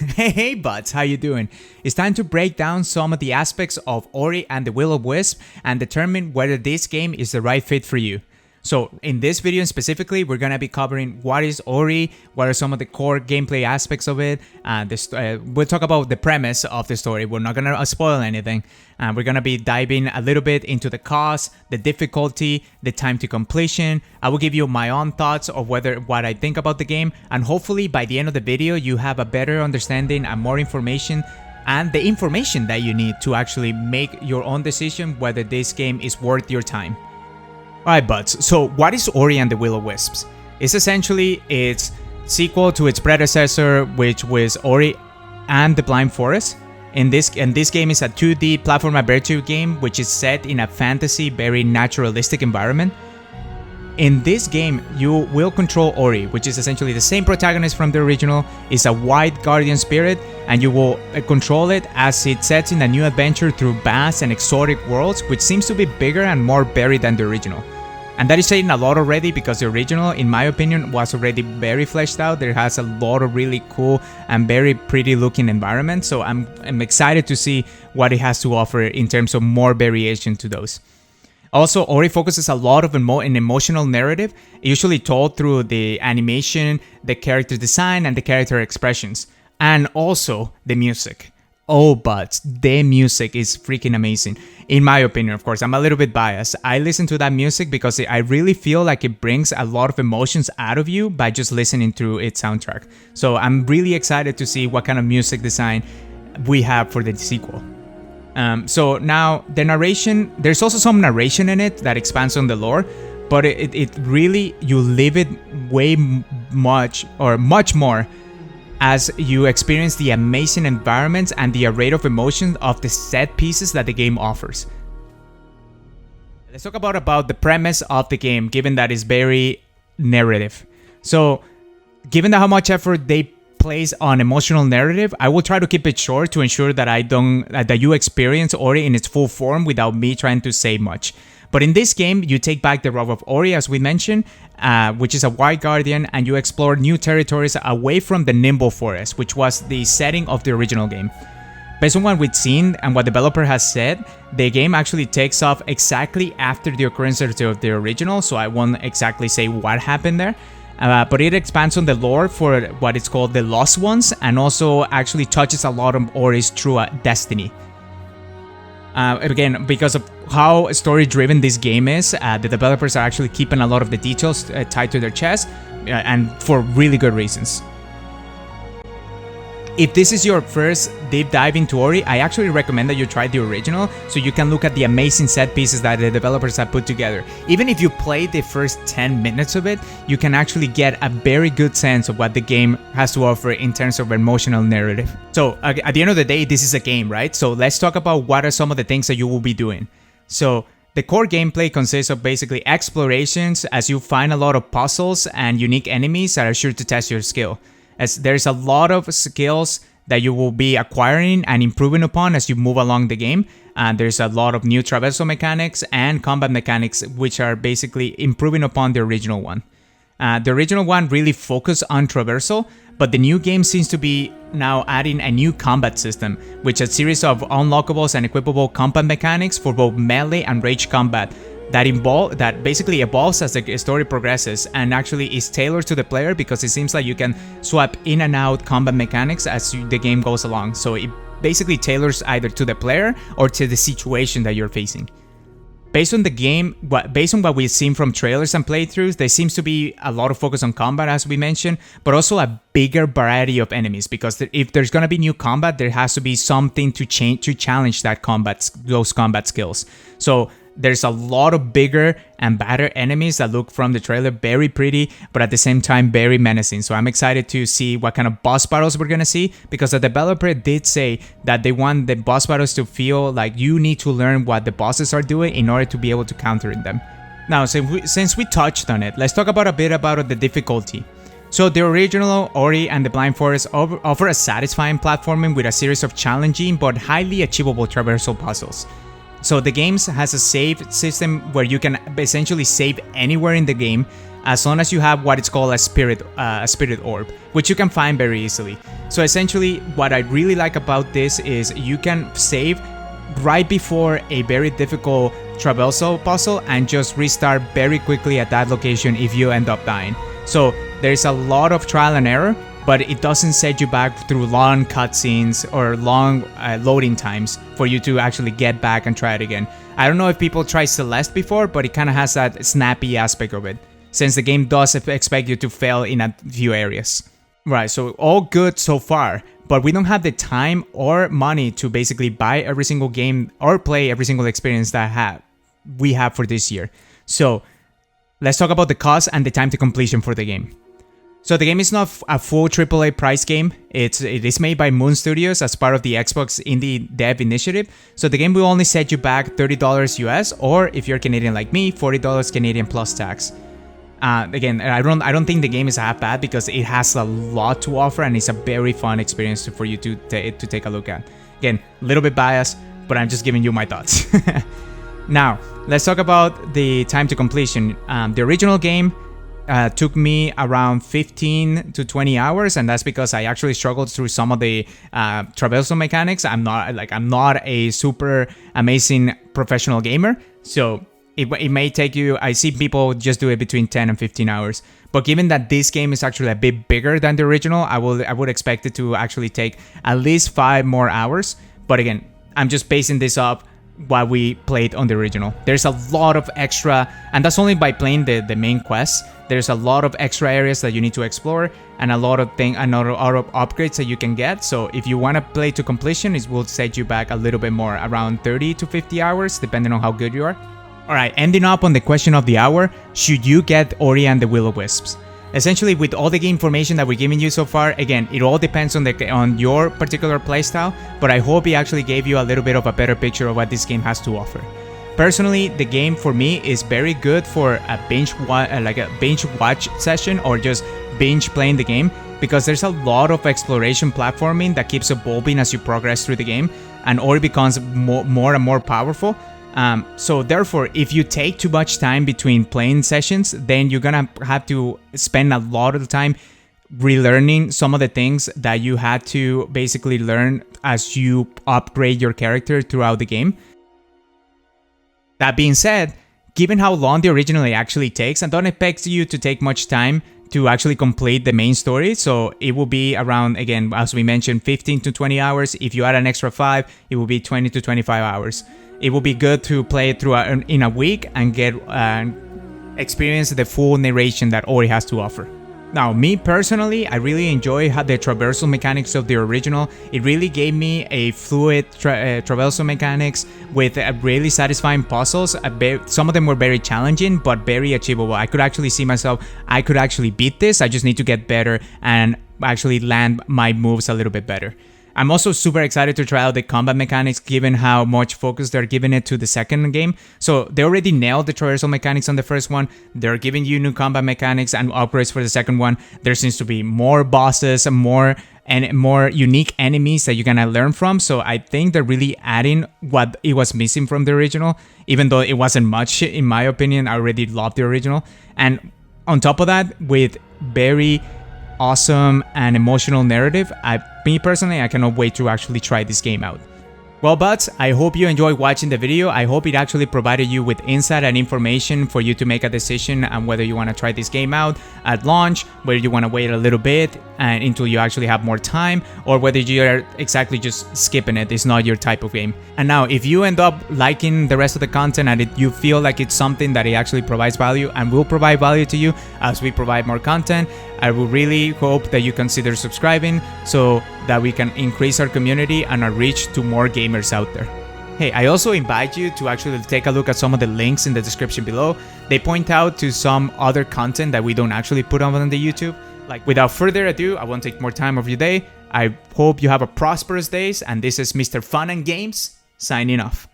Hey buds, how you doing? It's time to break down some of the aspects of Ori and the Will of Wisps and determine whether this game is the right fit for you. So in this video specifically, we're going to be covering what is Ori, what are some of the core gameplay aspects of it, and we'll talk about the premise of the story. We're not going to spoil anything. We're going to be diving a little bit into the cost, the difficulty, the time to completion. I will give you my own thoughts of what I think about the game, and hopefully by the end of the video, you have a better understanding and more information and the information that you need to actually make your own decision whether this game is worth your time. Alright buds, so what is Ori and the Will of Wisps? It's essentially its sequel to its predecessor, which was Ori and the Blind Forest. And this game is a 2D platform adventure game which is set in a fantasy, very naturalistic environment. In this game, you will control Ori, which is essentially the same protagonist from the original. It's a white guardian spirit, and you will control it as it sets in a new adventure through vast and exotic worlds, which seems to be bigger and more varied than the original. And that is saying a lot already, because the original, in my opinion, was already very fleshed out. There has a lot of really cool and very pretty looking environments, so I'm excited to see what it has to offer in terms of more variation to those. Also, Ori focuses a lot of an emotional narrative, usually told through the animation, the character design, and the character expressions, and also the music. Oh, but the music is freaking amazing. In my opinion, of course, I'm a little bit biased. I listen to that music because I really feel like it brings a lot of emotions out of you by just listening to its soundtrack. So I'm really excited to see what kind of music design we have for the sequel. So now the narration, there's also some narration in it that expands on the lore, but it really, you live it much more as you experience the amazing environments and the array of emotions of the set pieces that the game offers. Let's talk about the premise of the game, given that it's very narrative. So, given how much effort they place on emotional narrative, I will try to keep it short to ensure that you experience Ori in its full form without me trying to say much. But in this game, you take back the role of Ori, as we mentioned, which is a white guardian, and you explore new territories away from the Nimble Forest, which was the setting of the original game. Based on what we've seen and what the developer has said, the game actually takes off exactly after the occurrence of the original, so I won't exactly say what happened there. But it expands on the lore for what is called the Lost Ones, and also actually touches a lot of Ori's true destiny. Again, because of how story-driven this game is, the developers are actually keeping a lot of the details tied to their chest, and for really good reasons. If this is your first deep dive into Ori, I actually recommend that you try the original so you can look at the amazing set pieces that the developers have put together. Even if you play the first 10 minutes of it, you can actually get a very good sense of what the game has to offer in terms of emotional narrative. So at the end of the day, this is a game, right? So let's talk about what are some of the things that you will be doing. So the core gameplay consists of basically explorations as you find a lot of puzzles and unique enemies that are sure to test your skill, as there's a lot of skills that you will be acquiring and improving upon as you move along the game. There's a lot of new traversal mechanics and combat mechanics which are basically improving upon the original one. The original one really focused on traversal, but the new game seems to be now adding a new combat system, which is a series of unlockables and equipable combat mechanics for both melee and ranged combat that basically evolves as the story progresses, and actually is tailored to the player because it seems like you can swap in and out combat mechanics as the game goes along. So it basically tailors either to the player or to the situation that you're facing. Based on the game, based on what we've seen from trailers and playthroughs, there seems to be a lot of focus on combat, as we mentioned, but also a bigger variety of enemies, because if there's going to be new combat, there has to be something to challenge those combat skills. So there's a lot of bigger and badder enemies that look from the trailer very pretty, but at the same time very menacing. So I'm excited to see what kind of boss battles we're gonna see, because the developer did say that they want the boss battles to feel like you need to learn what the bosses are doing in order to be able to counter them. Now, since we touched on it, let's talk about a bit about the difficulty. So the original Ori and the Blind Forest offer a satisfying platforming with a series of challenging but highly achievable traversal puzzles. So the game has a save system where you can essentially save anywhere in the game, as long as you have what it's called a spirit orb, which you can find very easily. So essentially, what I really like about this is you can save right before a very difficult traversal puzzle and just restart very quickly at that location if you end up dying. So there's a lot of trial and error, but it doesn't set you back through long cutscenes or long loading times for you to actually get back and try it again. I don't know if people tried Celeste before, but it kind of has that snappy aspect of it, since the game does expect you to fail in a few areas. Right, so all good so far, but we don't have the time or money to basically buy every single game or play every single experience that we have for this year. So let's talk about the cost and the time to completion for the game. So the game is not a full AAA price game. It is made by Moon Studios as part of the Xbox Indie Dev Initiative. So the game will only set you back $30 US, or if you're Canadian like me, $40 Canadian plus tax. Again, I don't think the game is half bad because it has a lot to offer and it's a very fun experience for you to take a look at. Again, a little bit biased, but I'm just giving you my thoughts. Now, let's talk about the time to completion. The original game took me around 15 to 20 hours, and that's because I actually struggled through some of the traversal mechanics. I'm not a super amazing professional gamer, so it may take you, I see people just do it between 10 and 15 hours. But given that this game is actually a bit bigger than the original, I would expect it to actually take at least 5 more hours. But again, I'm just basing this up while we played on the original. There's a lot of extra, and that's only by playing the main quest. There's a lot of extra areas that you need to explore and a lot of upgrades that you can get. So if you want to play to completion, it will set you back a little bit more, around 30 to 50 hours, depending on how good you are. Alright, ending up on the question of the hour, should you get Ori and the Will of Wisps? Essentially, with all the game information that we're giving you so far, again, it all depends on your particular playstyle, but I hope it actually gave you a little bit of a better picture of what this game has to offer. Personally, the game for me is very good for a binge watch session or just binge playing the game, because there's a lot of exploration platforming that keeps evolving as you progress through the game, and Ori becomes more and more powerful. So therefore, if you take too much time between playing sessions, then you're gonna have to spend a lot of the time relearning some of the things that you had to basically learn as you upgrade your character throughout the game. That being said, given how long the original actually takes, I don't expect you to take much time to actually complete the main story. So it will be around, again, as we mentioned, 15 to 20 hours. If you add an extra 5, it will be 20 to 25 hours. It will be good to play it through in a week and get experience the full narration that Ori has to offer. Now, me personally, I really enjoy the traversal mechanics of the original. It really gave me a fluid traversal mechanics with really satisfying puzzles. Some of them were very challenging, but very achievable. I could actually see myself, I could actually beat this. I just need to get better and actually land my moves a little bit better. I'm also super excited to try out the combat mechanics, given how much focus they're giving it to the second game. So they already nailed the traversal mechanics on the first one. They're giving you new combat mechanics and upgrades for the second one. There seems to be more bosses and more unique enemies that you're gonna learn from. So I think they're really adding what it was missing from the original, even though it wasn't much, in my opinion. I already loved the original. And on top of that, with very awesome and emotional narrative, me personally, I cannot wait to actually try this game out. Well, buds, I hope you enjoyed watching the video. I hope it actually provided you with insight and information for you to make a decision on whether you want to try this game out at launch, whether you want to wait a little bit and until you actually have more time, or whether you're exactly just skipping it. It's not your type of game. And now, if you end up liking the rest of the content and you feel like it's something that it actually provides value and will provide value to you as we provide more content, I will really hope that you consider subscribing so that we can increase our community and our reach to more gamers out there. Hey, I also invite you to actually take a look at some of the links in the description below. They point out to some other content that we don't actually put on the YouTube. Like, without further ado, I won't take more time of your day. I hope you have a prosperous day, and this is Mr. Fun and Games signing off.